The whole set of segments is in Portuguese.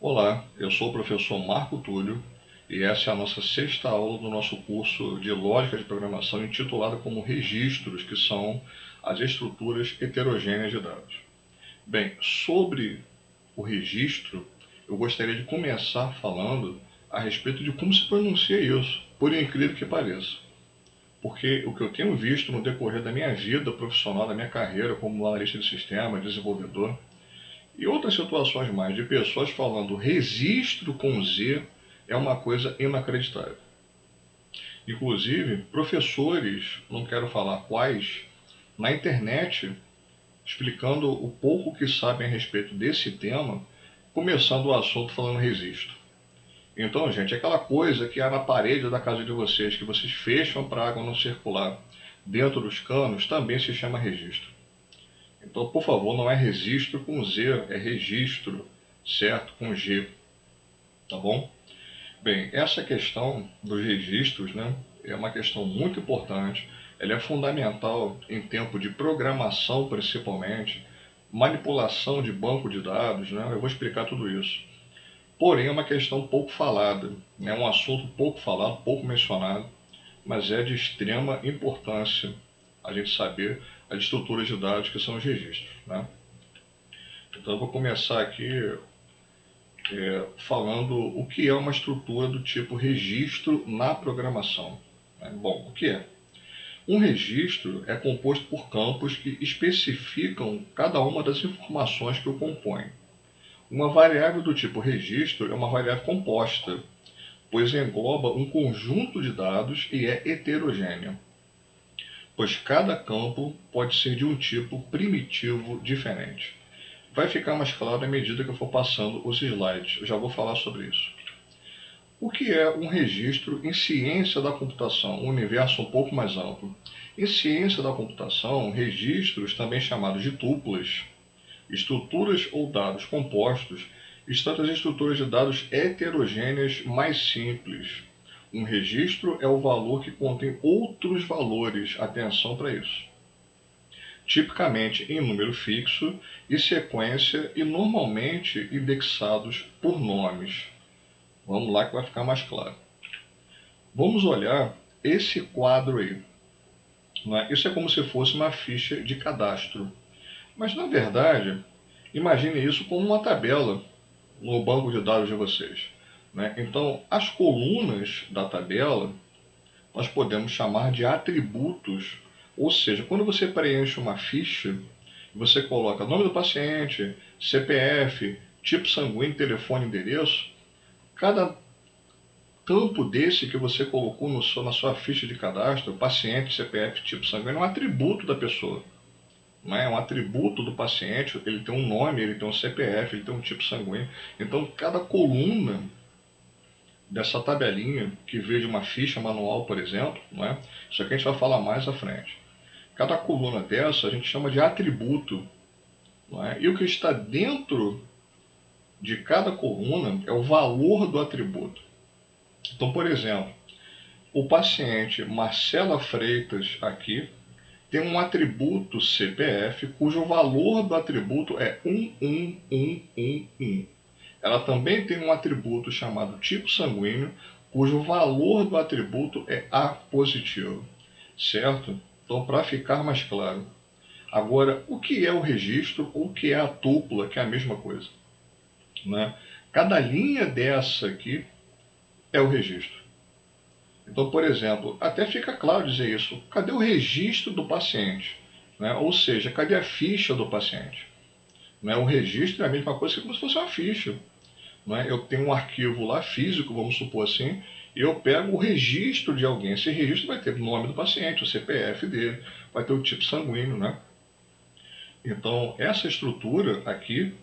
Olá, eu sou o professor Marco Túlio e essa é a nossa sexta aula do nosso curso de Lógica de Programação intitulada como Registros, que são as estruturas heterogêneas de dados. Bem, sobre o registro, eu gostaria de começar falando a respeito de como se pronuncia isso, por incrível que pareça. Porque o que eu tenho visto no decorrer da minha vida profissional, da minha carreira como analista de sistema, desenvolvedor, e outras situações mais de pessoas falando registro com Z é uma coisa inacreditável. Inclusive, professores, não quero falar quais, na internet, explicando o pouco que sabem a respeito desse tema, começando o assunto falando registro. Então, gente, aquela coisa que há na parede da casa de vocês, que vocês fecham para a água não circular dentro dos canos, também se chama registro. Então, por favor, não é registro com Z, é registro, certo? Com G, tá bom? Bem, essa questão dos registros, né, é uma questão muito importante. Ela é fundamental em tempo de programação, principalmente, manipulação de banco de dados, né? Eu vou explicar tudo isso. Porém, é uma questão pouco falada, é um assunto pouco falado, pouco mencionado, mas é de extrema importância a gente saber as estruturas de dados que são os registros, né? Então, eu vou começar aqui falando o que é uma estrutura do tipo registro na programação. Bom, o que é? Um registro é composto por campos que especificam cada uma das informações que o compõem. Uma variável do tipo registro é uma variável composta, pois engloba um conjunto de dados e é heterogênea, pois cada campo pode ser de um tipo primitivo diferente. Vai ficar mais claro à medida que eu for passando os slides. Eu já vou falar sobre isso. O que é um registro em ciência da computação? Um universo um pouco mais amplo. Em ciência da computação, registros, também chamados de tuplas, estruturas ou dados compostos, estão as estruturas de dados heterogêneas mais simples. Um registro é o valor que contém outros valores. Atenção para isso. Tipicamente em número fixo e sequência e normalmente indexados por nomes. Vamos lá que vai ficar mais claro. Vamos olhar esse quadro aí. Isso é como se fosse uma ficha de cadastro. Mas na verdade, imagine isso como uma tabela no banco de dados de vocês. Então, as colunas da tabela nós podemos chamar de atributos. Ou seja, quando você preenche uma ficha, você coloca nome do paciente, CPF, tipo sanguíneo, telefone, endereço, cada campo desse que você colocou na sua ficha de cadastro, paciente, CPF, tipo sanguíneo, é um atributo da pessoa. Não é um atributo do paciente, ele tem um nome, ele tem um CPF, ele tem um tipo sanguíneo. Então, cada coluna dessa tabelinha que veio de uma ficha manual, por exemplo, não é? Isso aqui a gente vai falar mais à frente. Cada coluna dessa a gente chama de atributo. Não é? E o que está dentro de cada coluna é o valor do atributo. Então, por exemplo, o paciente Marcela Freitas aqui tem um atributo CPF cujo valor do atributo é 11111. Ela também tem um atributo chamado tipo sanguíneo, cujo valor do atributo é A positivo, certo? Então, para ficar mais claro. Agora, o que é o registro ou o que é a tupla, que é a mesma coisa? Né? Cada linha dessa aqui é o registro. Então, por exemplo, até fica claro dizer isso. Cadê o registro do paciente? Ou seja, cadê a ficha do paciente? O registro é a mesma coisa que como se fosse uma ficha. Eu tenho um arquivo lá físico, vamos supor assim, e eu pego o registro de alguém. Esse registro vai ter o nome do paciente, o CPF dele, vai ter o tipo sanguíneo, Então, essa estrutura aqui,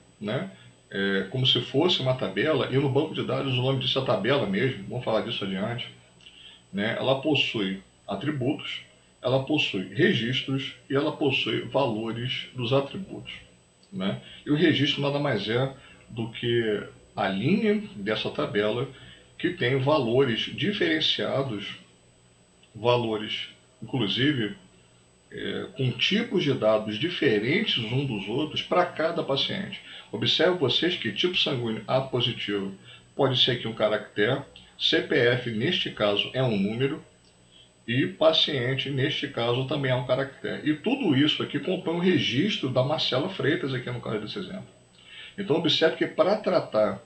é como se fosse uma tabela, e no banco de dados o nome disso é tabela mesmo, vamos falar disso adiante. Ela possui atributos, ela possui registros e ela possui valores dos atributos. E o registro nada mais é do que a linha dessa tabela que tem valores diferenciados, valores, inclusive, com tipos de dados diferentes um dos outros para cada paciente. Observe vocês que tipo sanguíneo A positivo pode ser aqui um caractere, CPF neste caso é um número, e paciente neste caso também é um caractere. E tudo isso aqui compõe um registro da Marcela Freitas aqui no caso desse exemplo. Então observe que para tratar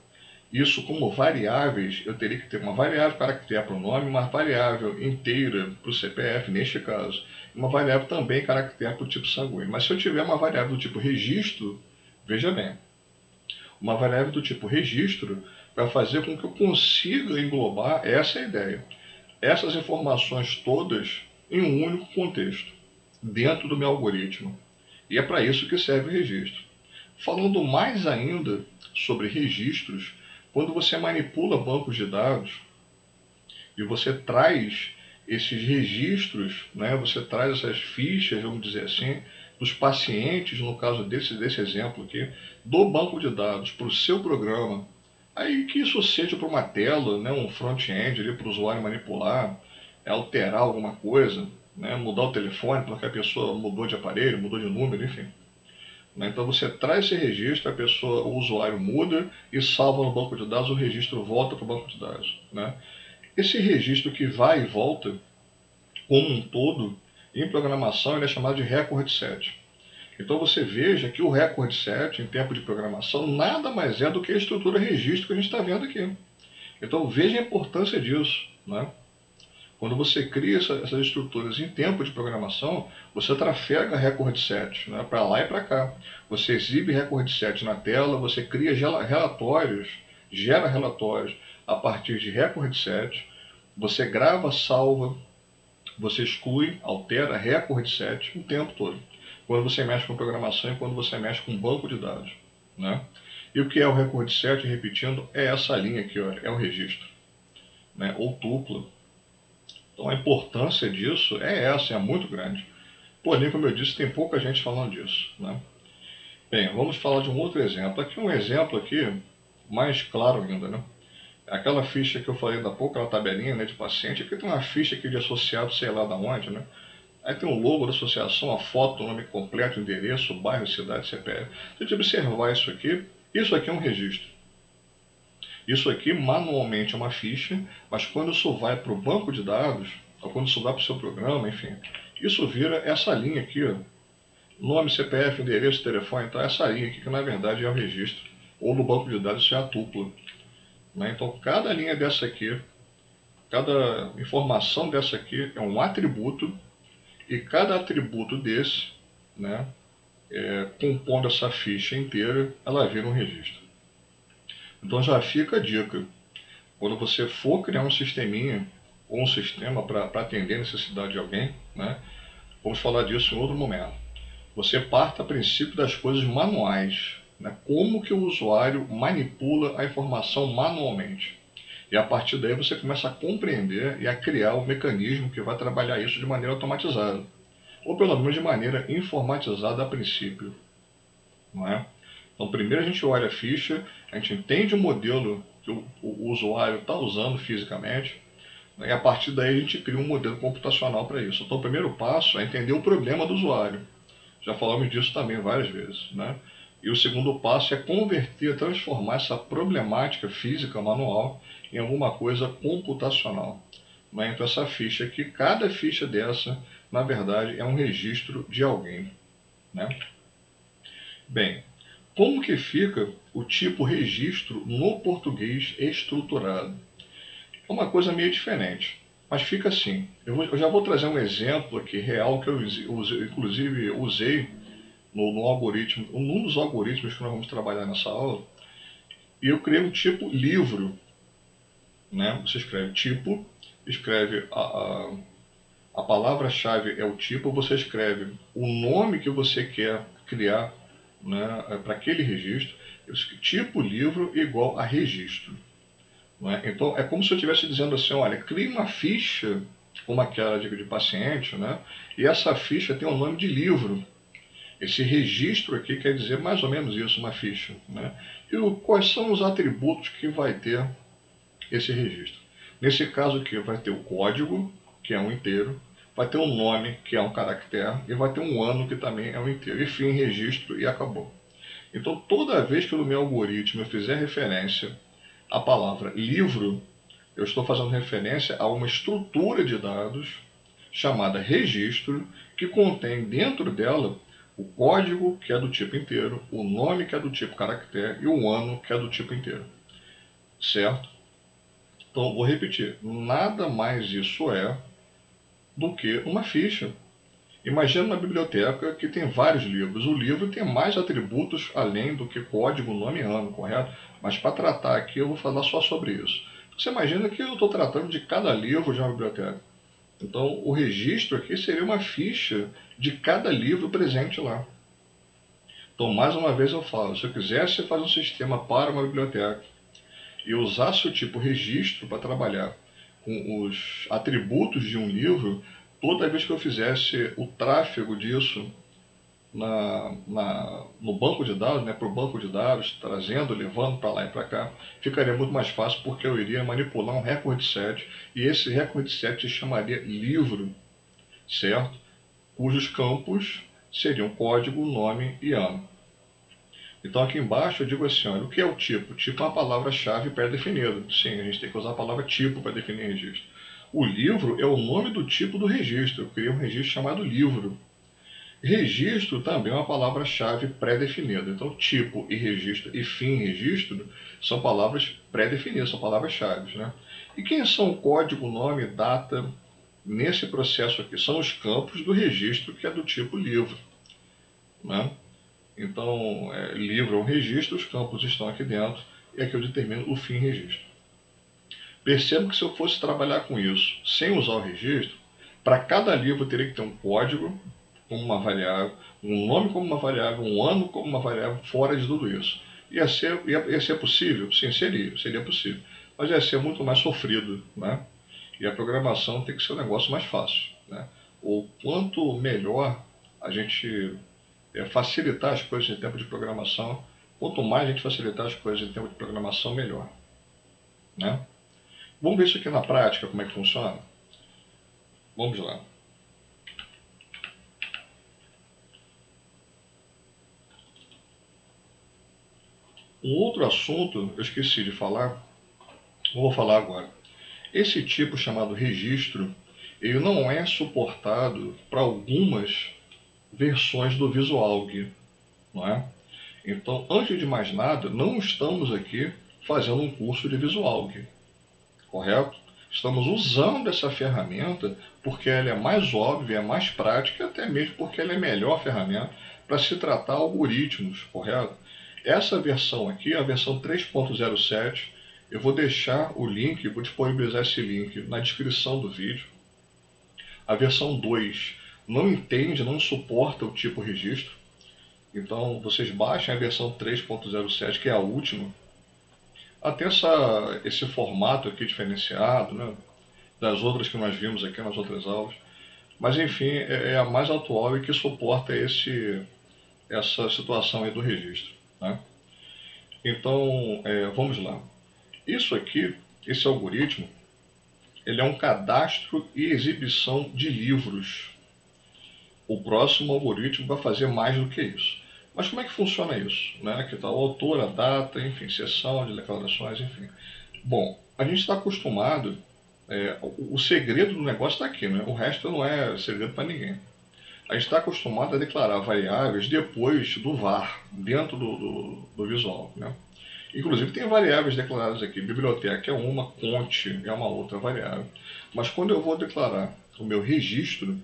isso como variáveis, eu teria que ter uma variável caractere para o nome, uma variável inteira para o CPF, neste caso, uma variável também caractere para o tipo sanguíneo. Mas se eu tiver uma variável do tipo registro, veja bem, uma variável do tipo registro vai fazer com que eu consiga englobar essa ideia, essas informações todas em um único contexto, dentro do meu algoritmo. E é para isso que serve o registro. Falando mais ainda sobre registros, quando você manipula bancos de dados e você traz esses registros, né, você traz essas fichas, vamos dizer assim, dos pacientes, no caso desse exemplo aqui, do banco de dados para o seu programa, aí que isso seja para uma tela, né, um front-end para o usuário manipular, alterar alguma coisa, né, mudar o telefone porque a pessoa mudou de aparelho, mudou de número, enfim. Então você traz esse registro, a pessoa, o usuário muda e salva no banco de dados, o registro volta para o banco de dados. Né? Esse registro que vai e volta, como um todo, em programação ele é chamado de record set. Então você veja que o record set, em tempo de programação, nada mais é do que a estrutura registro que a gente está vendo aqui. Então veja a importância disso. Né? Quando você cria essas estruturas em tempo de programação, você trafega record set, né, para lá e para cá. Você exibe record set na tela, você cria relatórios, gera relatórios a partir de record set, você grava, salva, você exclui, altera record set o tempo todo. Quando você mexe com programação e quando você mexe com banco de dados. Né? E o que é o record set, repetindo, é essa linha aqui, olha, é o registro, né, ou tupla. Então a importância disso é essa, é muito grande. Porém, como eu disse, tem pouca gente falando disso. Né? Bem, vamos falar de um outro exemplo. Aqui um exemplo aqui, mais claro ainda. Né? Aquela ficha que eu falei ainda há pouco, aquela tabelinha, né, de paciente, aqui tem uma ficha aqui de associado, sei lá da onde. Né? Aí tem o logo da associação, a foto, o nome completo, o endereço, o bairro, cidade, CPF. Se a gente observar isso aqui é um registro. Isso aqui manualmente é uma ficha, mas quando isso vai para o banco de dados, ou quando isso vai para o seu programa, enfim, isso vira essa linha aqui, ó, nome, CPF, endereço, telefone, então essa linha aqui que na verdade é o registro, ou no banco de dados isso é a tupla. Né? Então cada linha dessa aqui, cada informação dessa aqui é um atributo, e cada atributo desse, né, compondo essa ficha inteira, ela vira um registro. Então já fica a dica. Quando você for criar um sisteminha ou um sistema para atender a necessidade de alguém, né, vamos falar disso em outro momento. Você parte a princípio das coisas manuais. Né, como que o usuário manipula a informação manualmente. E a partir daí você começa a compreender e a criar um mecanismo que vai trabalhar isso de maneira automatizada. Ou pelo menos de maneira informatizada a princípio. Não é? Então primeiro a gente olha a ficha, a gente entende o modelo que o usuário está usando fisicamente, né, e a partir daí a gente cria um modelo computacional para isso. Então o primeiro passo é entender o problema do usuário. Já falamos disso também várias vezes. Né? E o segundo passo é converter, transformar essa problemática física manual em alguma coisa computacional. Né? Então essa ficha aqui, cada ficha dessa, na verdade, é um registro de alguém. Né? Bem, como que fica o tipo registro no português estruturado? É uma coisa meio diferente, mas fica assim. Eu já vou trazer um exemplo aqui real que eu inclusive usei no algoritmo, num dos algoritmos que nós vamos trabalhar nessa aula, e eu criei um tipo livro. Né? Você escreve tipo, escreve a palavra-chave é o tipo, você escreve o nome que você quer criar, né, para aquele registro, tipo livro igual a registro. Né? Então é como se eu estivesse dizendo assim, olha, crie uma ficha como aquela de paciente, né? E essa ficha tem o nome de livro. Esse registro aqui quer dizer mais ou menos isso, uma ficha. Né? E quais são os atributos que vai ter esse registro? Nesse caso aqui vai ter o código, que é um inteiro, vai ter um nome, que é um caractere, e vai ter um ano, que também é um inteiro. E fim, registro, e acabou. Então, toda vez que no meu algoritmo eu fizer referência à palavra livro, eu estou fazendo referência a uma estrutura de dados chamada registro, que contém dentro dela o código, que é do tipo inteiro, o nome, que é do tipo caractere, e o ano, que é do tipo inteiro. Certo? Então, vou repetir. Nada mais isso é do que uma ficha. Imagina uma biblioteca que tem vários livros. O livro tem mais atributos além do que código, nome e ano, correto? Mas para tratar aqui eu vou falar só sobre isso. Você imagina que eu estou tratando de cada livro de uma biblioteca. Então o registro aqui seria uma ficha de cada livro presente lá. Então mais uma vez eu falo, se eu quisesse fazer um sistema para uma biblioteca e usasse o tipo registro para trabalhar com os atributos de um livro, toda vez que eu fizesse o tráfego disso no banco de dados, para o banco de dados, trazendo, levando para lá e para cá, ficaria muito mais fácil, porque eu iria manipular um record set, e esse record set se chamaria livro, certo? Cujos campos seriam código, nome e ano. Então aqui embaixo eu digo assim, olha, o que é o tipo? Tipo é uma palavra-chave pré-definida. Sim, a gente tem que usar a palavra tipo para definir registro. O livro é o nome do tipo do registro. Eu criei um registro chamado livro. Registro também é uma palavra-chave pré-definida. Então, tipo e registro e fim registro são palavras pré-definidas, são palavras-chave, né? E quem são o código, nome, data nesse processo aqui? São os campos do registro, que é do tipo livro, né? Então, livro é um registro, os campos estão aqui dentro, e aqui eu determino o fim registro. Percebo que se eu fosse trabalhar com isso sem usar o registro, para cada livro eu teria que ter um código como uma variável, um nome como uma variável, um ano como uma variável, fora de tudo isso. Ia ser possível? Sim, seria possível. Mas ia ser muito mais sofrido, né? E a programação tem que ser um negócio mais fácil, né? O quanto melhor a gente facilitar as coisas em tempo de programação, quanto mais a gente facilitar as coisas em tempo de programação, melhor, né? Vamos ver isso aqui na prática, como é que funciona? Vamos lá. Um outro assunto, eu esqueci de falar, vou falar agora. Esse tipo chamado registro, ele não é suportado para algumas versões do VisualG, não é? Então, antes de mais nada, não estamos aqui fazendo um curso de VisualG, correto? Estamos usando essa ferramenta porque ela é mais óbvia, é mais prática, até mesmo porque ela é a melhor ferramenta para se tratar algoritmos, correto? Essa versão aqui, a versão 3.07, eu vou deixar o link, vou disponibilizar esse link na descrição do vídeo. A versão 2 não entende, não suporta o tipo registro. Então vocês baixem a versão 3.07, que é a última. Até esse formato aqui diferenciado, né, das outras que nós vimos aqui nas outras aulas. Mas enfim, é a mais atual e que suporta essa situação aí do registro, né? Então, vamos lá. Isso aqui, esse algoritmo, ele é um cadastro e exibição de livros. O próximo algoritmo vai fazer mais do que isso. Mas como é que funciona isso? Né? Aqui está o autor, a data, enfim, seção de declarações, enfim. Bom, a gente está acostumado, o segredo do negócio está aqui, né? O resto não é segredo para ninguém. A gente está acostumado a declarar variáveis depois do var, dentro do visual, né? Inclusive tem variáveis declaradas aqui. Biblioteca é uma, conte é uma outra variável. Mas quando eu vou declarar o meu registro,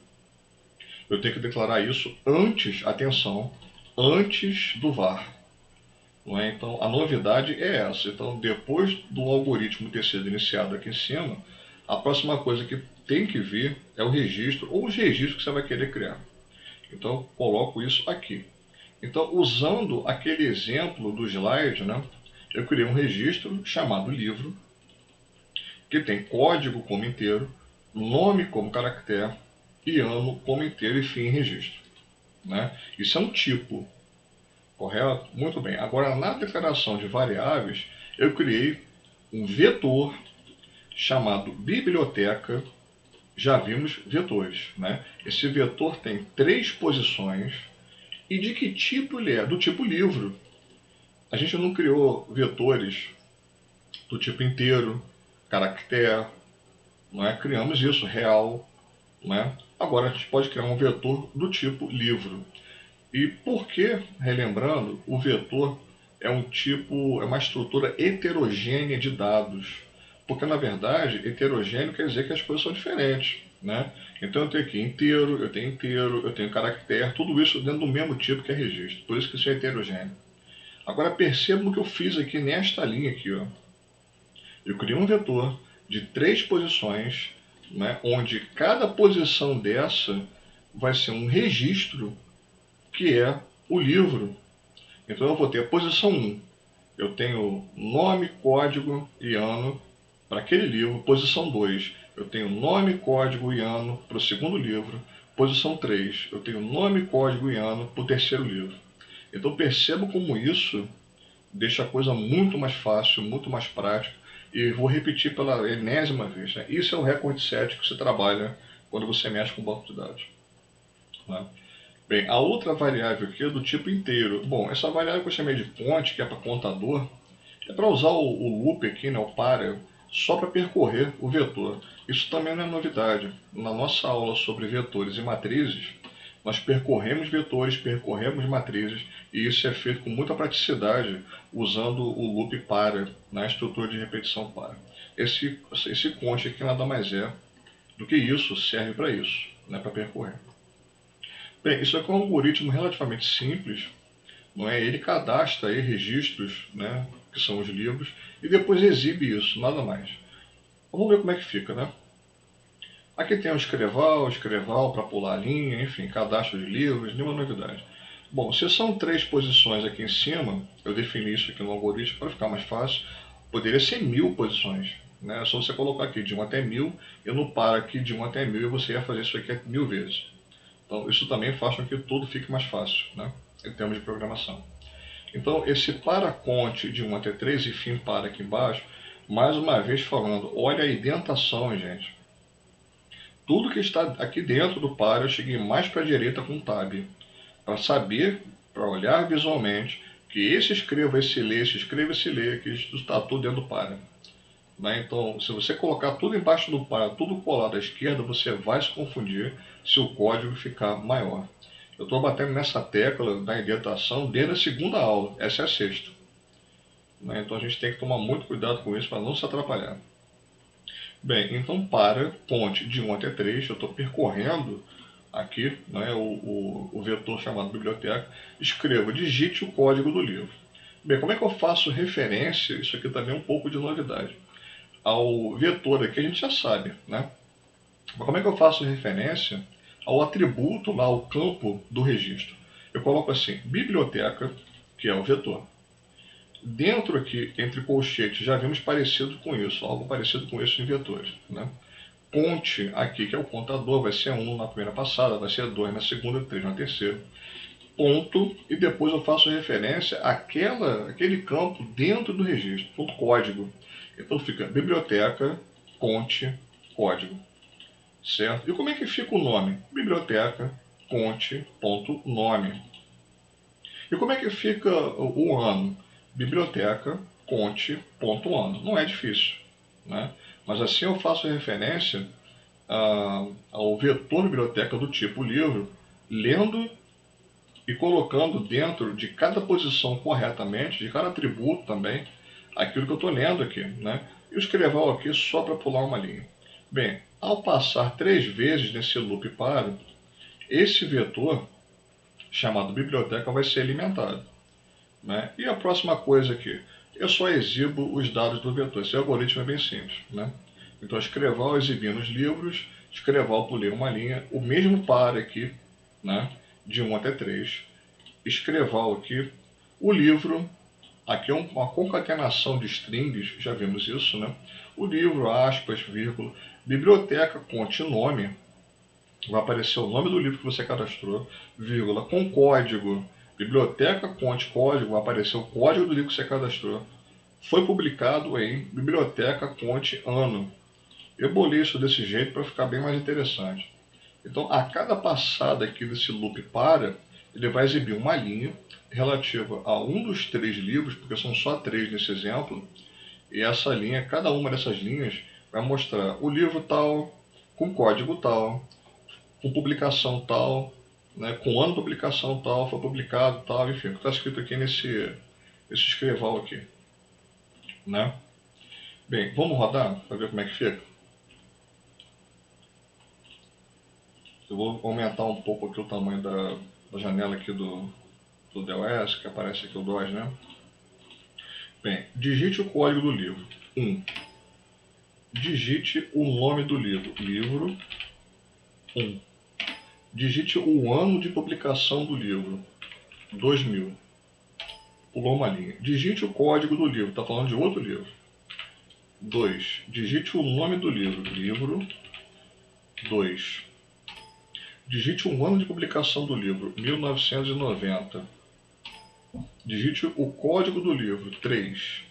eu tenho que declarar isso antes, atenção, antes do var. Não é? Então a novidade é essa. Então depois do algoritmo ter sido iniciado aqui em cima, a próxima coisa que tem que vir é o registro ou os registros que você vai querer criar. Então eu coloco isso aqui. Então usando aquele exemplo do slide, né, eu criei um registro chamado livro, que tem código como inteiro, nome como caractere e ano como inteiro e fim em registro, né? Isso é um tipo, correto? Muito bem. Agora, na declaração de variáveis, eu criei um vetor chamado biblioteca já vimos vetores, né? Esse vetor tem 3 posições. E de que tipo ele é? Do tipo livro. A gente não criou vetores do tipo inteiro, caractere, não é? Criamos isso, real, não é? Agora a gente pode criar um vetor do tipo livro. E por que, relembrando, o vetor é um tipo, é uma estrutura heterogênea de dados? Porque na verdade, heterogêneo quer dizer que as coisas são diferentes, né? Então eu tenho aqui inteiro, eu tenho caractere, tudo isso dentro do mesmo tipo que é registro. Por isso que isso é heterogêneo. Agora perceba o que eu fiz aqui nesta linha aqui, ó. Eu criei um vetor de 3 posições, né, onde cada posição dessa vai ser um registro que é o livro. Então eu vou ter a posição 1. Eu tenho nome, código e ano para aquele livro. Posição 2, eu tenho nome, código e ano para o segundo livro. Posição 3, eu tenho nome, código e ano para o terceiro livro. Então perceba como isso deixa a coisa muito mais fácil, muito mais prática. E vou repetir pela enésima vez, né? Isso é o recorde set que você trabalha quando você mexe com banco de dados, né? Bem, a outra variável aqui é do tipo inteiro. Bom, essa variável que eu chamei de ponte, que é para contador, é para usar o loop aqui, né, o para, só para percorrer o vetor. Isso também não é novidade. Na nossa aula sobre vetores e matrizes, nós percorremos vetores, percorremos matrizes, e isso é feito com muita praticidade usando o loop para, na estrutura de repetição para. Esse const aqui nada mais é do que isso, serve para isso, né, para percorrer. Bem, isso aqui é um algoritmo relativamente simples, não é? Ele cadastra aí registros, né, que são os livros, e depois exibe isso, nada mais. Vamos ver como é que fica, né? Aqui tem o escreval para pular a linha, enfim, cadastro de livros, nenhuma novidade. Bom, se são 3 posições aqui em cima, eu defini isso aqui no algoritmo para ficar mais fácil, poderia ser 1000 posições, né? É só você colocar aqui de 1 até 1000, eu não paro aqui de 1 até 1000 e você ia fazer isso aqui 1000 vezes. Então isso também faz com que tudo fique mais fácil, né, em termos de programação. Então esse para conte de 1 até 3 e fim para aqui embaixo, mais uma vez falando, olha a indentação, gente. Tudo que está aqui dentro do para eu cheguei mais para a direita com o tab, para saber, para olhar visualmente, que esse escreva, esse lê, que isso está tudo dentro do para. Né? Então, se você colocar tudo embaixo do para, tudo colado à esquerda, você vai se confundir se o código ficar maior. Eu estou batendo nessa tecla da indentação desde a segunda aula, essa é a sexta. Né? Então a gente tem que tomar muito cuidado com isso para não se atrapalhar. Bem, então para ponte de 1 até 3, eu estou percorrendo aqui, né, o vetor chamado biblioteca, escrevo, digite o código do livro. Bem, como é que eu faço referência, isso aqui também é um pouco de novidade, ao vetor aqui a gente já sabe, né? Mas como é que eu faço referência ao atributo lá, ao campo do registro? Eu coloco assim, biblioteca, que é o vetor. Dentro aqui, entre colchetes, já vimos parecido com isso, algo parecido com isso em vetores, né? Ponte aqui, que é o contador, vai ser 1 na primeira passada, vai ser 2 na segunda, 3 na terceira. Ponto, e depois eu faço referência àquele campo dentro do registro, ponto código. Então fica biblioteca, ponte, código. Certo? E como é que fica o nome? Biblioteca, ponte, ponto, nome. E como é que fica o ano? Biblioteca, ponte, ponto, ano. Não é difícil, né? Mas assim eu faço referência ao vetor biblioteca do tipo livro, lendo e colocando dentro de cada posição corretamente, de cada atributo também, aquilo que eu estou lendo aqui, né? E o escreval aqui só para pular uma linha. Bem, ao passar 3 vezes nesse loop para, esse vetor, chamado biblioteca, vai ser alimentado, né? E a próxima coisa aqui, eu só exibo os dados do vetor. Esse algoritmo é bem simples, né? Então, escreval exibindo os livros, escreval pulei uma linha, o mesmo para aqui, né? De 1 até 3, escreval aqui, o livro, aqui é uma concatenação de strings, já vimos isso, né? O livro, aspas, vírgula, biblioteca, conte nome, vai aparecer o nome do livro que você cadastrou, vírgula, com código, biblioteca, conte código, vai aparecer o código do livro que você cadastrou, foi publicado em biblioteca, conte ano, Eu bolei isso desse jeito para ficar bem mais interessante. Então, a cada passada aqui desse loop para, ele vai exibir uma linha relativa a um dos 3 livros, porque são só 3 nesse exemplo, e essa linha, cada uma dessas linhas, vai mostrar o livro tal, com código tal, com publicação tal, né, com ano de publicação tal, foi publicado tal, enfim, o que está escrito aqui nesse escreval aqui. Né? Bem, vamos rodar para ver como é que fica? Eu vou aumentar um pouco aqui o tamanho da janela aqui do DOS, que aparece aqui o DOS, né? Bem, digite o código do livro. 1. Digite o nome do livro. Livro 1. Digite o ano de publicação do livro. 2000. Pulou uma linha. Digite o código do livro. Está falando de outro livro. 2. Digite o nome do livro. Livro 2. Digite o ano de publicação do livro. 1990. Digite o código do livro. 3.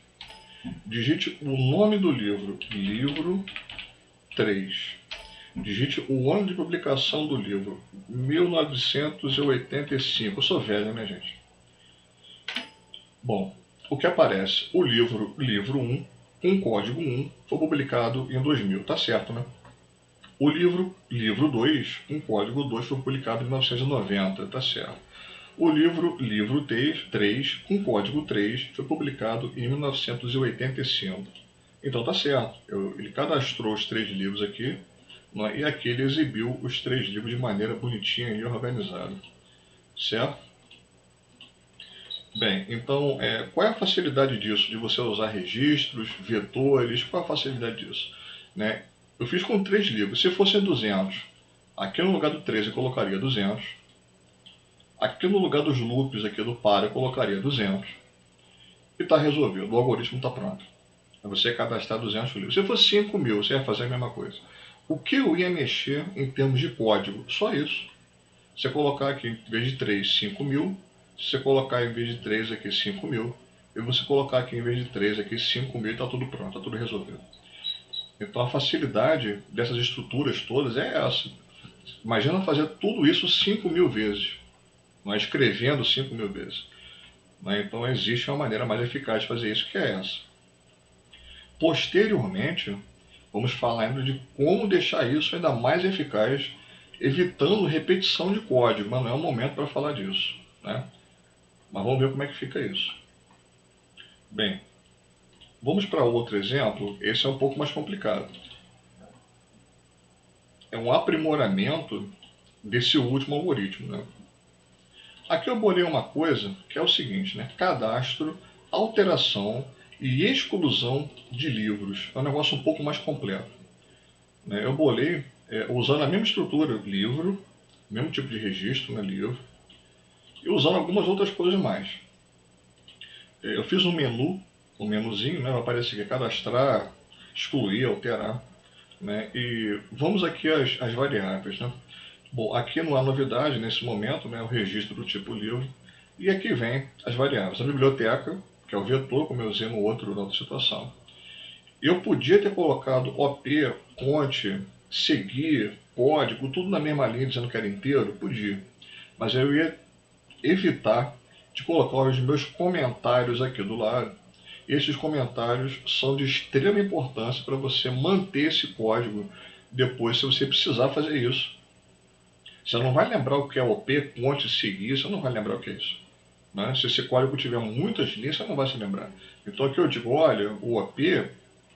Digite o nome do livro. Livro 3. Digite o ano de publicação do livro. 1985. Eu sou velho, né, gente? Bom, o que aparece? O livro 1, com código 1, foi publicado em 2000. Tá certo, né? O livro 2, com código 2, foi publicado em 1990. Tá certo. O livro 3, com código 3, foi publicado em 1985. Então tá certo. Ele cadastrou os 3 livros aqui, né, e aqui ele exibiu os 3 livros de maneira bonitinha e organizada. Certo? Bem, então, qual é a facilidade disso, de você usar registros, vetores, qual é a facilidade disso? Né? Eu fiz com 3 livros. Se fossem 200, aqui no lugar do 13 eu colocaria 200. Aqui no lugar dos loops aqui do para eu colocaria 200. E está resolvido, o algoritmo está pronto. É você cadastrar 200 livros. Se fosse 5.000, você ia fazer a mesma coisa. O que eu ia mexer em termos de código? Só isso. Você colocar aqui, em vez de 3, 5.000. Se você colocar em vez de 3 aqui 5.000, e você colocar aqui em vez de 3 aqui 5.000, está tudo pronto, está tudo resolvido. Então a facilidade dessas estruturas todas é essa. Imagina fazer tudo isso 5.000 vezes, nós escrevendo 5.000 vezes. Então existe uma maneira mais eficaz de fazer isso, que é essa. Posteriormente, vamos falar ainda de como deixar isso ainda mais eficaz, evitando repetição de código, mas não é o momento para falar disso, né? Mas vamos ver como é que fica isso. Bem, vamos para outro exemplo. Esse é um pouco mais complicado. É um aprimoramento desse último algoritmo, né? Aqui eu bolei uma coisa que é o seguinte, né? Cadastro, alteração e exclusão de livros. É um negócio um pouco mais completo. Eu bolei usando a mesma estrutura, livro, mesmo tipo de registro, né, livro, e usando algumas outras coisas mais. Eu fiz um menu, um menuzinho, né, vai aparecer aqui, cadastrar, excluir, alterar, né, e vamos aqui às variáveis, né. Bom, aqui não há novidade nesse momento, né, o registro do tipo livro, e aqui vem as variáveis. A biblioteca, que é o vetor, como eu usei na outra situação. Eu podia ter colocado OP, conte, seguir, código, tudo na mesma linha, dizendo que era inteiro, podia. Mas eu ia evitar de colocar os meus comentários aqui do lado. Esses comentários são de extrema importância para você manter esse código depois, se você precisar fazer isso. Você não vai lembrar o que é OP, conte, seguir, você não vai lembrar o que é isso. Né? Se esse código tiver muitas linhas, você não vai se lembrar. Então aqui eu digo, olha, o OP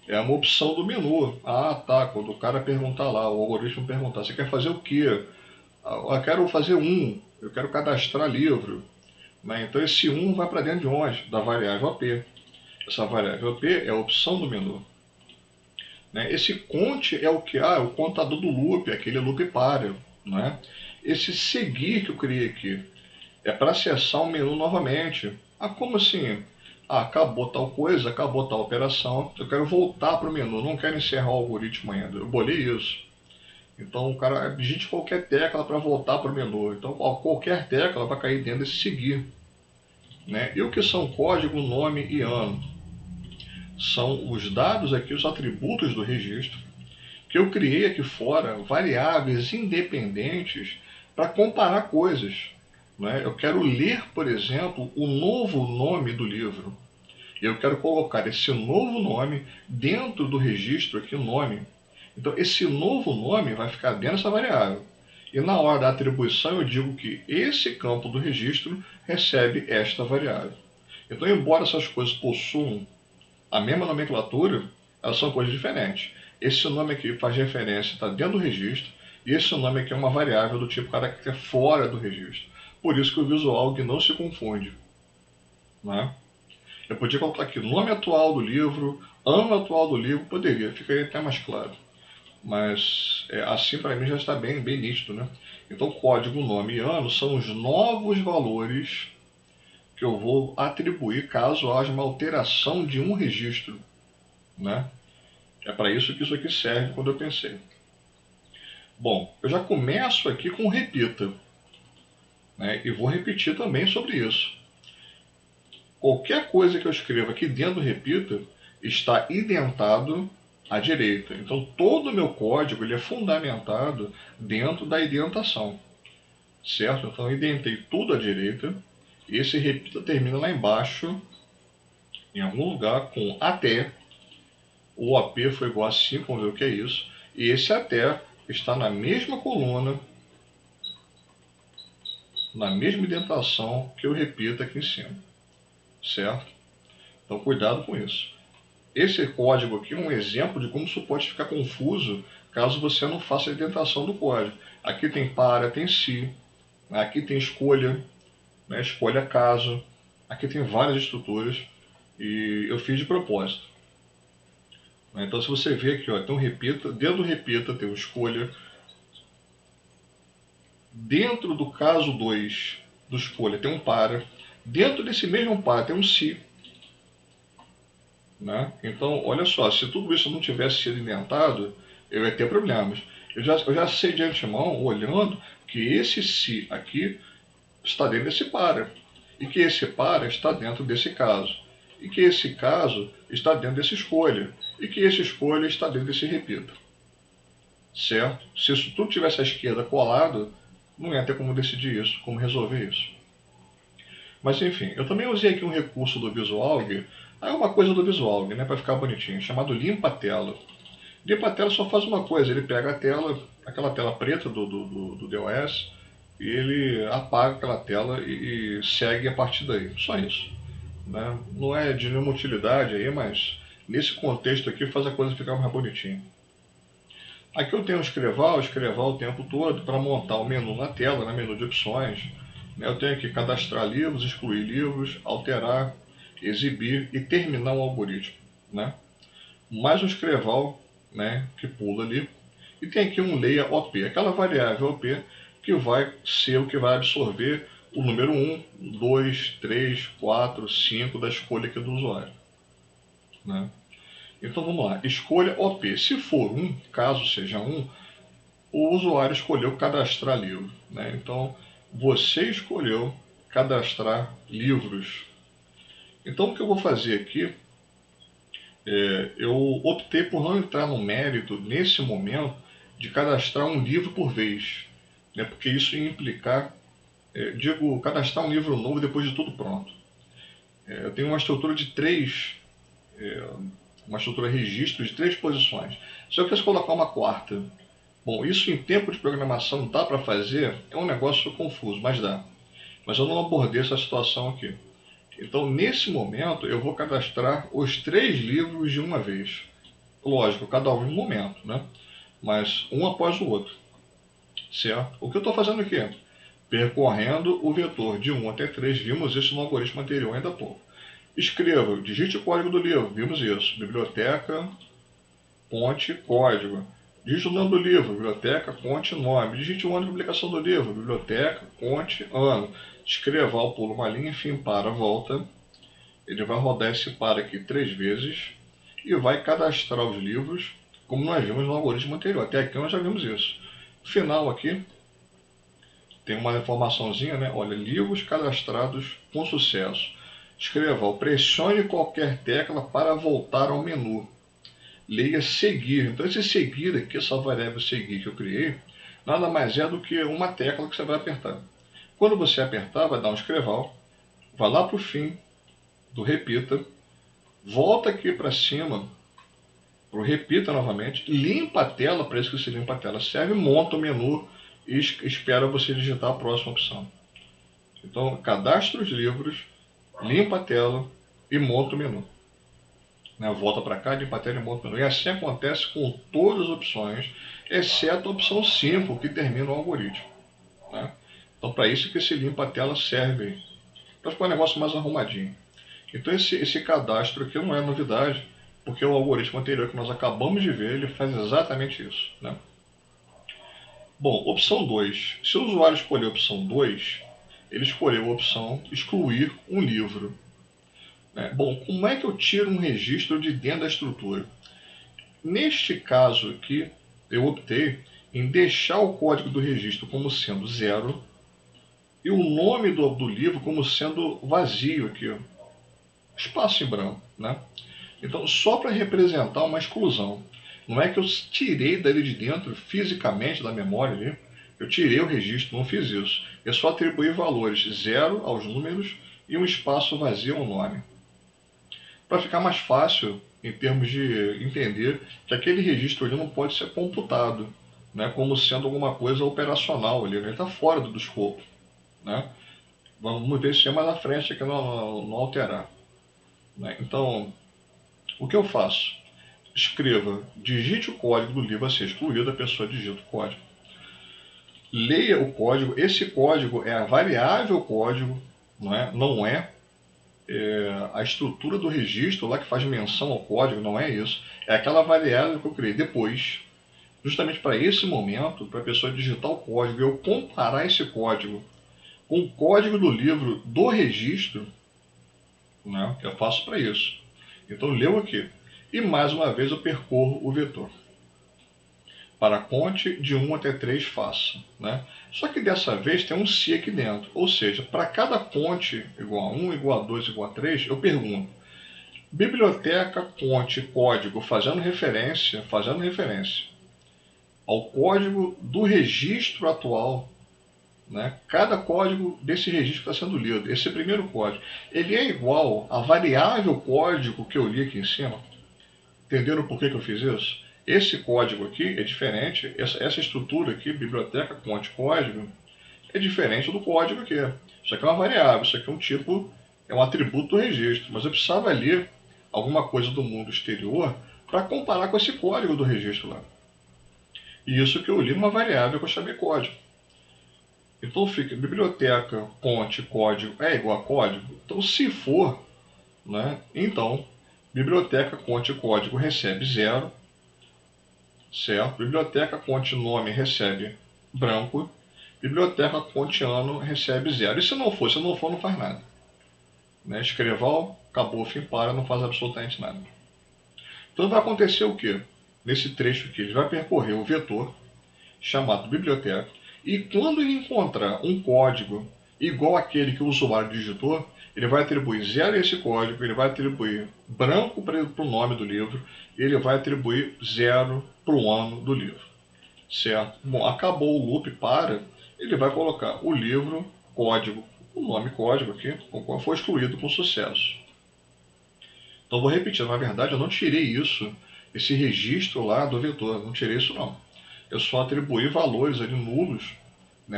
é uma opção do menu. Ah, tá, quando o cara perguntar lá, o algoritmo perguntar, você quer fazer o quê? Eu quero fazer eu quero cadastrar livro. Então esse vai para dentro de onde? Da variável OP. Essa variável OP é a opção do menu. Esse conte é o que? É o contador do loop, aquele loop para. Esse seguir que eu criei aqui é para acessar o menu novamente. Como assim? Acabou tal coisa, acabou tal operação, eu quero voltar para o menu, não quero encerrar o algoritmo ainda. Eu bolei isso. Então o cara digite qualquer tecla para voltar para o menu. Então qualquer tecla vai cair dentro desse seguir. E o que são código, nome e ano? São os dados aqui, os atributos do registro, que eu criei aqui fora variáveis independentes para comparar coisas. Né? Eu quero ler, por exemplo, o novo nome do livro. Eu quero colocar esse novo nome dentro do registro aqui, nome. Então, esse novo nome vai ficar dentro dessa variável. E na hora da atribuição, eu digo que esse campo do registro recebe esta variável. Então, embora essas coisas possuam a mesma nomenclatura, elas são coisas diferentes. Esse nome aqui faz referência, está dentro do registro, e esse nome aqui é uma variável do tipo caractere fora do registro. Por isso que o visual não se confunde. Né? Eu podia colocar aqui nome atual do livro, ano atual do livro, poderia, ficaria até mais claro. Mas assim para mim já está bem nítido. Né? Então código, nome e ano são os novos valores que eu vou atribuir caso haja uma alteração de um registro. Né? É para isso que isso aqui serve quando eu pensei. Bom, eu já começo aqui com repita. Né? E vou repetir também sobre isso. Qualquer coisa que eu escreva aqui dentro do repita está identado à direita. Então todo o meu código ele é fundamentado dentro da identação. Certo? Então eu identei tudo à direita. E esse repita termina lá embaixo, em algum lugar, com até. O OP foi igual a 5, vamos ver o que é isso. E esse até está na mesma coluna, na mesma indentação que eu repito aqui em cima. Certo? Então cuidado com isso. Esse código aqui é um exemplo de como isso pode ficar confuso caso você não faça a indentação do código. Aqui tem para, tem se, aqui tem escolha, né, escolha caso, aqui tem várias estruturas e eu fiz de propósito. Então se você vê aqui, ó, tem um repita, dentro do repita tem o escolha, dentro do caso 2 do escolha tem um para, dentro desse mesmo para tem um se. Né? Então, olha só, se tudo isso não tivesse sido indentado, eu ia ter problemas. Eu já sei de antemão, olhando, que esse se aqui está dentro desse para, e que esse para está dentro desse caso, e que esse caso está dentro desse escolha, e que esse escolha está dentro desse repita. Certo? Se isso tudo tivesse à esquerda colado, não ia ter como decidir isso, como resolver isso. Mas enfim, eu também usei aqui um recurso do VisualG, aí uma coisa do VisualG, né, para ficar bonitinho, chamado limpa tela. Limpa tela só faz uma coisa, ele pega a tela, aquela tela preta do DOS, e ele apaga aquela tela e segue a partir daí. Só isso. Né? Não é de nenhuma utilidade aí, mas nesse contexto aqui faz a coisa ficar mais bonitinha. Aqui eu tenho o escreval o tempo todo para montar o menu na tela, no menu de opções. Eu tenho que cadastrar livros, excluir livros, alterar, exibir e terminar o algoritmo. Né? Mais um escreval, né, que pula ali. E tem aqui um leia OP, aquela variável OP que vai ser o que vai absorver o número 1, 2, 3, 4, 5 da escolha aqui do usuário. Né? Então vamos lá, escolha OP. Se for 1, caso seja 1, o usuário escolheu cadastrar livro. Né? Então você escolheu cadastrar livros. Então o que eu vou fazer aqui, eu optei por não entrar no mérito, nesse momento, de cadastrar um livro por vez. Né? Porque isso ia implicar, cadastrar um livro novo depois de tudo pronto. Eu tenho uma estrutura de 3, uma estrutura registro de 3 posições. Se eu quisesse colocar uma quarta, bom, isso em tempo de programação dá para fazer, é um negócio confuso, mas dá. Mas eu não abordei essa situação aqui. Então, nesse momento, eu vou cadastrar os 3 livros de uma vez. Lógico, cada um em um momento, né? Mas um após o outro. Certo? O que eu estou fazendo aqui? Percorrendo o vetor de 1 até 3, vimos isso no algoritmo anterior ainda há pouco. Escreva, digite o código do livro, vimos isso. Biblioteca, ponte, código. Digite o nome do livro, biblioteca, ponte, nome. Digite o ano de publicação do livro, biblioteca, ponte, ano. Escreva ao pulo uma linha, enfim, para, volta. Ele vai rodar esse para aqui 3 vezes e vai cadastrar os livros, como nós vimos no algoritmo anterior. Até aqui nós já vimos isso. No final aqui, tem uma informaçãozinha, né? Olha, livros cadastrados com sucesso. Escreva, pressione qualquer tecla para voltar ao menu. leia seguir. Então esse seguir aqui, essa variável seguir que eu criei, nada mais é do que uma tecla que você vai apertar. Quando você apertar, vai dar um escreval, vai lá para o fim do repita, volta aqui para cima, pro repita novamente, limpa a tela, para isso que você limpa a tela serve, monta o menu e espera você digitar a próxima opção. Então, cadastra os livros, limpa a tela e monta o menu. Volta para cá, limpa a tela e monta o menu. E assim acontece com todas as opções, exceto a opção 5, que termina o algoritmo. Então, para isso que esse limpa a tela serve, para ficar um negócio mais arrumadinho. Então, esse cadastro aqui não é novidade, porque o algoritmo anterior que nós acabamos de ver, ele faz exatamente isso. Bom, opção 2. Se o usuário escolher a opção 2, ele escolheu a opção excluir um livro. Bom, como é que eu tiro um registro de dentro da estrutura? Neste caso aqui, eu optei em deixar o código do registro como sendo 0 e o nome do livro como sendo vazio aqui, espaço em branco. Então, só para representar uma exclusão. Não é que eu tirei dali de dentro, fisicamente, da memória ali, eu tirei o registro, não fiz isso. Eu só atribuí valores 0 aos números e um espaço vazio ao nome. Para ficar mais fácil, em termos de entender que aquele registro ali não pode ser computado, como sendo alguma coisa operacional ali, ele está fora do escopo. Vamos ver se é mais à frente aqui não alterar. Então, o que eu faço? Escreva, digite o código do livro a ser excluído, a pessoa digita o código. Leia o código, esse código é a variável código, não é a estrutura do registro lá que faz menção ao código, não é isso. É aquela variável que eu criei depois, justamente para esse momento, para a pessoa digitar o código e eu comparar esse código com o código do livro do registro, eu faço para isso. Então eu leio aqui. E mais uma vez eu percorro o vetor. Para conte de 1 até 3 faça. Só que dessa vez tem um se aqui dentro. Ou seja, para cada conte igual a 1, igual a 2, igual a 3, eu pergunto. Biblioteca conte código fazendo referência ao código do registro atual. Cada código desse registro que está sendo lido. Esse primeiro código. Ele é igual à variável código que eu li aqui em cima. Entenderam por que eu fiz isso? Esse código aqui é diferente, essa estrutura aqui, biblioteca, conte, código, é diferente do código aqui. Isso aqui é uma variável, isso aqui é um tipo, é um atributo do registro, mas eu precisava ler alguma coisa do mundo exterior para comparar com esse código do registro lá. E isso que eu li numa variável que eu chamei código. Então fica biblioteca, conte, código é igual a código. Então se for, então biblioteca conte código recebe 0, certo? Biblioteca conte nome recebe branco, biblioteca conte ano recebe 0. E se não for, não faz nada. Escreval, acabou, fim, para, não faz absolutamente nada. Então vai acontecer o quê? Nesse trecho aqui, ele vai percorrer o vetor chamado biblioteca e quando ele encontrar um código igual àquele que o usuário digitou, ele vai atribuir 0 a esse código, ele vai atribuir branco para o nome do livro, e ele vai atribuir 0 para o ano do livro. Certo? Bom, acabou o loop para, ele vai colocar o livro, código, o nome código aqui, o qual foi excluído com sucesso. Então vou repetir, na verdade eu não tirei isso, esse registro lá do vetor, não tirei isso não. Eu só atribuí valores ali nulos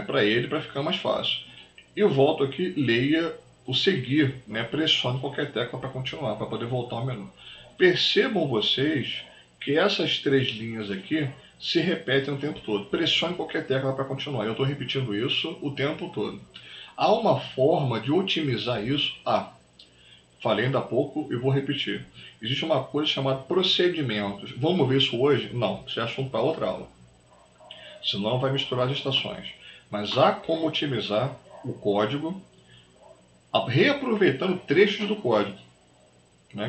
para ele, para ficar mais fácil. E eu volto aqui, leia o seguir, pressione qualquer tecla para continuar, para poder voltar ao menu. Percebam vocês que essas 3 linhas aqui se repetem o tempo todo. Pressione qualquer tecla para continuar. Eu estou repetindo isso o tempo todo. Há uma forma de otimizar isso? Falei ainda há pouco e vou repetir. Existe uma coisa chamada procedimentos. Vamos ver isso hoje? Não, isso é assunto para outra aula. Senão vai misturar as estações. Mas há como otimizar o código reaproveitando trechos do código,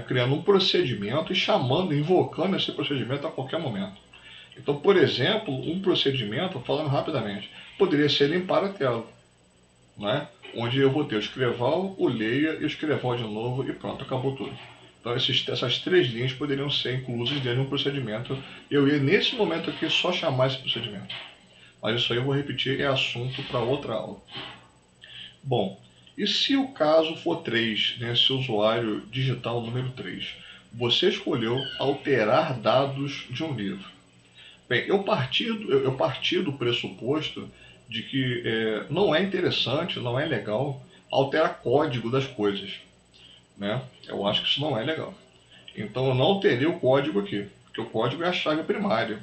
criando um procedimento e chamando, invocando esse procedimento a qualquer momento. Então, por exemplo, um procedimento, falando rapidamente, poderia ser limpar a tela, onde eu vou ter o escreval, o leia e o escreval de novo e pronto, acabou tudo. Então essas três linhas poderiam ser inclusas dentro de um procedimento. Eu ia nesse momento aqui só chamar esse procedimento. Mas isso aí eu vou repetir, é assunto para outra aula. Bom, e se o caso for 3, né, se o usuário digitar o número 3, você escolheu alterar dados de um livro. Bem, eu parti do pressuposto de que não é interessante, não é legal alterar código das coisas. Né? Eu acho que isso não é legal. Então eu não alterei o código aqui, porque o código é a chave primária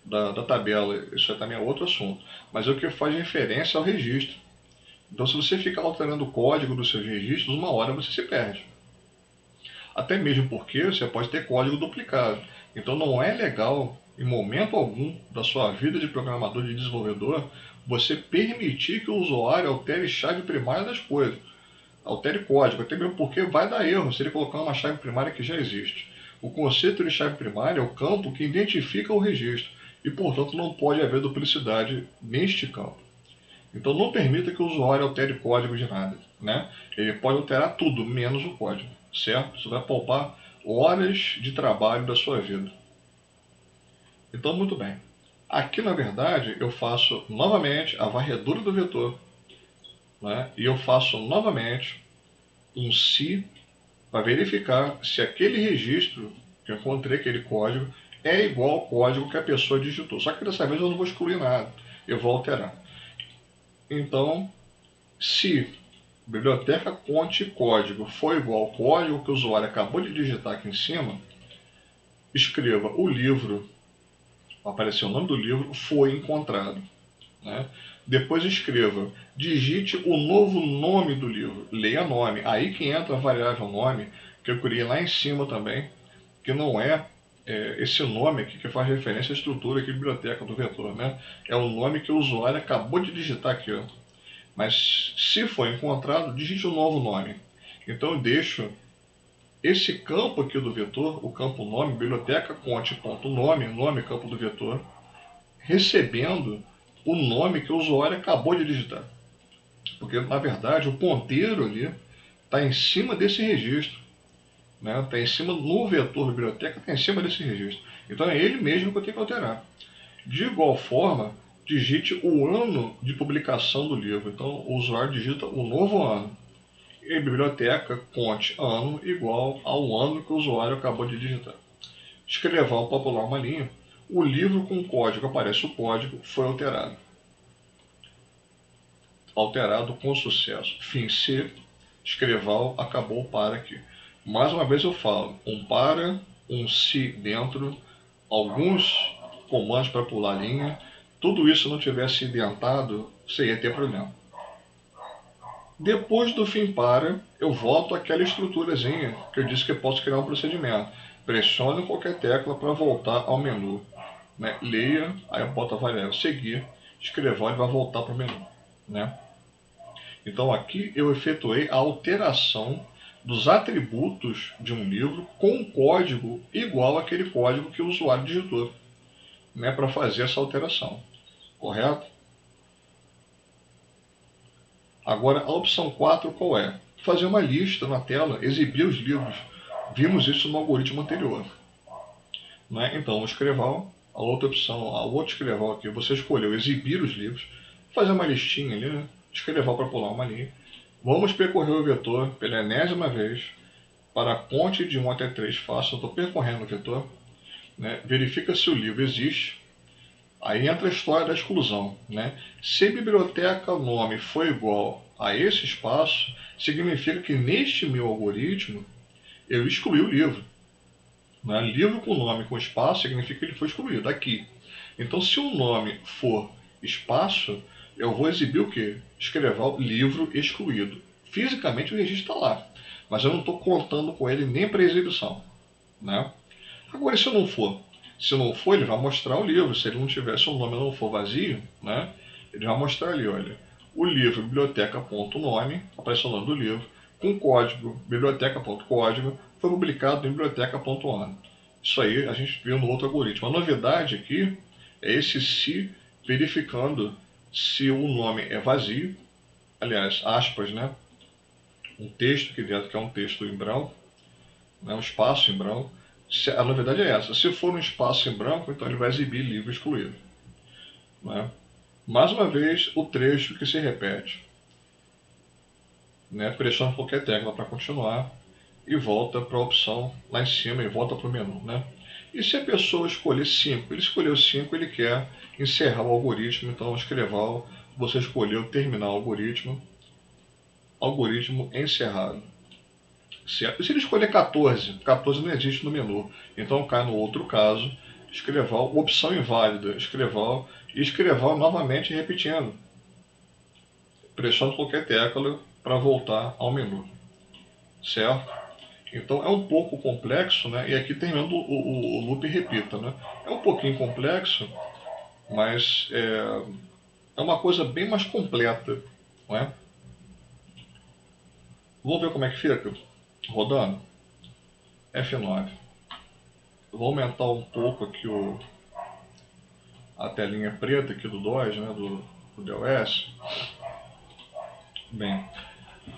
da tabela. Isso também é outro assunto. Mas é o que faz referência ao registro. Então se você ficar alterando o código dos seus registros, uma hora você se perde. Até mesmo porque você pode ter código duplicado. Então não é legal, em momento algum da sua vida de programador, de desenvolvedor, você permitir que o usuário altere chave primária das coisas. Altere código, até mesmo porque vai dar erro se ele colocar uma chave primária que já existe. O conceito de chave primária é o campo que identifica o registro e, portanto, não pode haver duplicidade neste campo. Então não permita que o usuário altere código de nada. Né? Ele pode alterar tudo, menos o código. Certo? Isso vai poupar horas de trabalho da sua vida. Então, muito bem. Aqui, na verdade, eu faço novamente a varredura do vetor. Né? E eu faço novamente um se para verificar se aquele registro que eu encontrei, aquele código, é igual ao código que a pessoa digitou. Só que dessa vez eu não vou excluir nada, eu vou alterar. Então, se biblioteca conte código foi igual ao código que o usuário acabou de digitar aqui em cima, escreva o livro, apareceu o nome do livro, foi encontrado. Né? Depois escreva, digite o novo nome do livro, leia nome. Aí que entra a variável nome, que eu criei lá em cima também, que não é, esse nome aqui que faz referência à estrutura aqui de biblioteca do vetor. Né? É o nome que o usuário acabou de digitar aqui. Ó. Mas se for encontrado, digite o novo nome. Então eu deixo esse campo aqui do vetor, o campo nome, biblioteca conte.nome, nome campo do vetor, recebendo o nome que o usuário acabou de digitar. Porque, na verdade, o ponteiro ali está em cima desse registro. Né? Está em cima, no vetor biblioteca, está em cima desse registro. Então é ele mesmo que eu tenho que alterar. De igual forma, digite o ano de publicação do livro. Então o usuário digita o novo ano. E a biblioteca conte ano igual ao ano que o usuário acabou de digitar. Escreva ao popular uma linha. O livro com código, aparece o código, foi alterado. Alterado com sucesso. Fim C, escreval, acabou o para aqui. Mais uma vez eu falo, um para, um se dentro, alguns comandos para pular linha. Tudo isso não tivesse identado, você ia ter problema. Depois do fim para, eu volto àquela estruturazinha que eu disse que eu posso criar um procedimento. Pressione qualquer tecla para voltar ao menu. Né? Leia, aí eu boto a variável seguir, escrever, ele vai voltar para o menu. Né? Então aqui eu efetuei a alteração dos atributos de um livro com um código igual àquele código que o usuário digitou, né, para fazer essa alteração. Correto? Agora a opção 4 qual é? Fazer uma lista na tela, exibir os livros. Vimos isso no algoritmo anterior. Né? Então o escreval, a outra opção, a outro escreval aqui, você escolheu exibir os livros, fazer uma listinha ali, né? Escreval para pular uma linha. Vamos percorrer o vetor pela enésima vez para a ponte de 1 até 3. Faça, eu estou percorrendo o vetor. Né? Verifica se o livro existe. Aí entra a história da exclusão. Né? Se a biblioteca nome for igual a esse espaço, significa que neste meu algoritmo eu excluí o livro. Né? Livro com nome com espaço significa que ele foi excluído aqui. Então, se o nome for espaço, eu vou exibir o quê? Escrever o livro excluído. Fisicamente o registro está lá, mas eu não estou contando com ele nem para exibição. Né? Agora, se não for? Se não for, ele vai mostrar o livro. Se ele não tiver, se o nome não for vazio, né? Ele vai mostrar ali, olha, o livro biblioteca.nome, aparece o nome do livro, com código biblioteca.código, foi publicado em biblioteca.ano. Isso aí a gente viu no outro algoritmo. A novidade aqui é esse se verificando se o nome é vazio, aliás, aspas, né? Um texto aqui dentro que é um texto em branco, né, um espaço em branco. A novidade é essa. Se for um espaço em branco, então ele vai exibir livro excluído. Né? Mais uma vez, o trecho que se repete. Né? Pressiona qualquer tecla para continuar e volta para a opção lá em cima e volta para o menu. Né? E se a pessoa escolher 5, ele escolheu 5, ele quer encerrar o algoritmo, então escrever, você escolheu terminar o algoritmo, algoritmo encerrado. Certo? E se ele escolher 14, 14 não existe no menu, então cai no outro caso, escrever opção inválida, escrever e escrever novamente repetindo, pressionando qualquer tecla para voltar ao menu, certo? Então é um pouco complexo, né? E aqui terminando o loop repita, né? É um pouquinho complexo, mas é uma coisa bem mais completa, não é? Vamos ver como é que fica rodando. F9. Vou aumentar um pouco aqui a telinha preta aqui do DOS, né? Do DOS. Bem,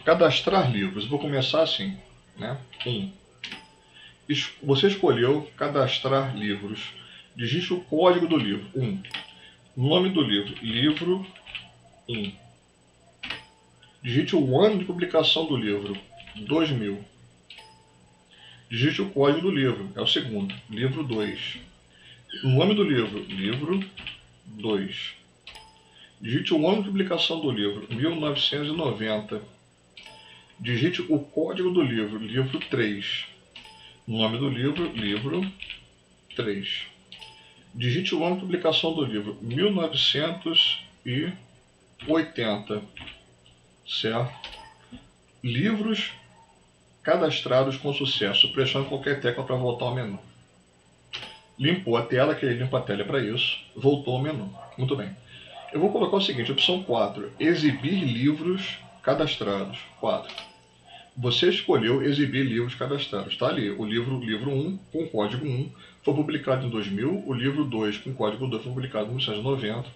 cadastrar livros. Vou começar assim, né? 1. Você escolheu cadastrar livros. Digite o código do livro. 1. Nome do livro. Livro 1. Digite o ano de publicação do livro. 2000. Digite o código do livro. É o segundo. Livro 2. Nome do livro. Livro 2. Digite o ano de publicação do livro. 1990. Digite o código do livro. Livro 3. Nome do livro. Livro 3. Digite o ano de publicação do livro. 1980. Certo? Livros cadastrados com sucesso. Pressione qualquer tecla para voltar ao menu. Limpou a tela, que ele limpa a tela para isso. Voltou ao menu. Muito bem. Eu vou colocar o seguinte, opção 4. Exibir livros cadastrados. 4. Você escolheu exibir livros cadastrados. Está ali. O livro 1 com código 1 foi publicado em 2000. O livro 2 com código 2 foi publicado em 1990.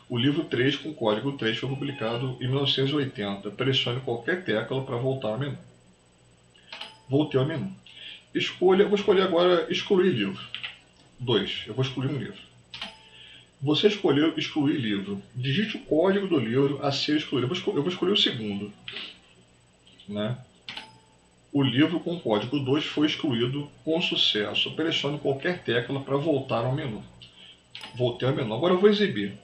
O livro 3 com código 3 foi publicado em 1980. Pressione qualquer tecla para voltar ao menu. Voltei ao menu. Vou escolher agora excluir livro. 2. Eu vou excluir um livro. Você escolheu excluir livro. Digite o código do livro a ser excluído. Eu vou escolher o segundo. Né? O livro com código 2 foi excluído com sucesso. Pressione qualquer tecla para voltar ao menu. Voltei ao menu. Agora eu vou exibir.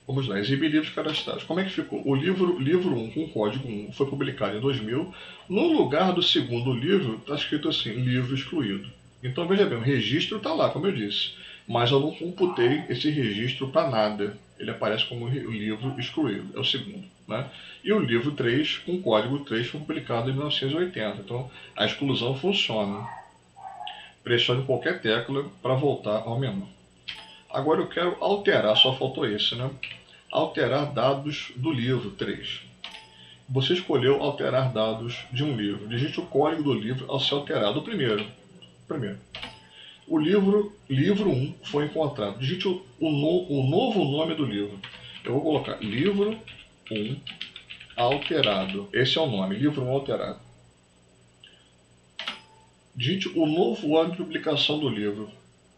Vamos lá, exibir livros cadastrados. Como é que ficou? O livro 1 com código 1 foi publicado em 2000. No lugar do segundo livro, está escrito assim, livro excluído. Então veja bem, o registro está lá, como eu disse. Mas eu não computei esse registro para nada. Ele aparece como livro excluído, é o segundo. Né? E o livro 3 com código 3 foi publicado em 1980. Então a exclusão funciona. Pressione qualquer tecla para voltar ao menu. Agora eu quero alterar, só faltou esse, né? Alterar dados do livro 3. Você escolheu alterar dados de um livro. Digite o código do livro ao ser alterado. O primeiro. O livro 1 foi encontrado. Digite o novo nome do livro. Eu vou colocar livro 1 alterado. Esse é o nome, livro 1 alterado. Digite o novo ano de publicação do livro.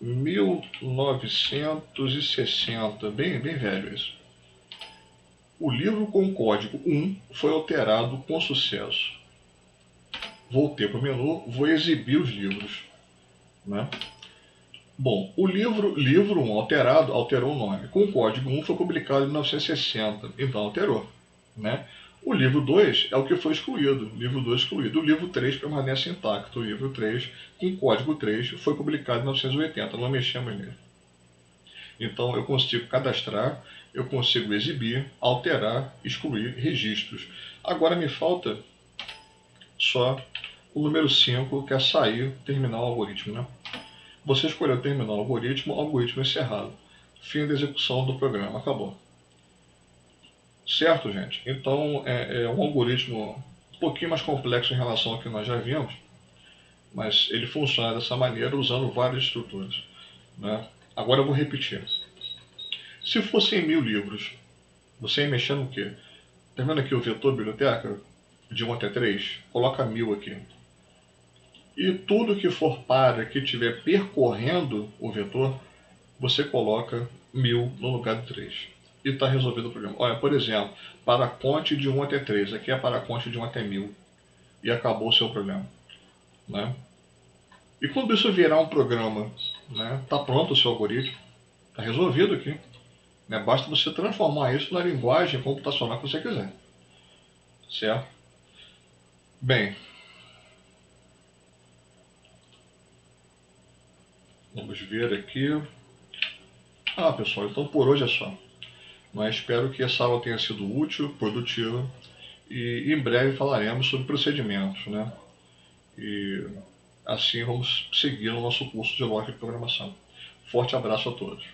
1960. Bem velho isso. O livro com código 1 foi alterado com sucesso. Voltei para o menu, vou exibir os livros. Né? Bom, o livro 1 alterado alterou o nome. Com código 1 foi publicado em 1960, então alterou. Né? O livro 2 é o que foi excluído. Livro 2 excluído. O livro 3 permanece intacto. O livro 3, com código 3, foi publicado em 1980. Não mexemos nele. Então eu consigo cadastrar, eu consigo exibir, alterar, excluir registros. Agora me falta só o número 5, que é sair, terminar o algoritmo. Né? Você escolheu terminar o algoritmo encerrado. Fim da execução do programa, acabou. Certo, gente? Então é um algoritmo um pouquinho mais complexo em relação ao que nós já vimos, mas ele funciona dessa maneira usando várias estruturas. Né? Agora eu vou repetir. Se fossem 1000 livros, você ia mexer no quê? Tá vendo aqui o vetor biblioteca? De 1 até 3? Coloca 1000 aqui. E tudo que for para que estiver percorrendo o vetor, você coloca 1000 no lugar de 3. E está resolvido o problema. Olha, por exemplo, para a conte de 1 até 3. Aqui é para a conte de 1 até 1000. E acabou o seu problema. Né? E quando isso virar um programa, né, tá pronto o seu algoritmo, está resolvido aqui. Né? Basta você transformar isso na linguagem computacional que você quiser. Certo? Bem, vamos ver aqui. Ah, pessoal, então por hoje é só. Mas espero que essa aula tenha sido útil, produtiva, e em breve falaremos sobre procedimentos, né? E assim vamos seguir no nosso curso de lógica de programação. Forte abraço a todos.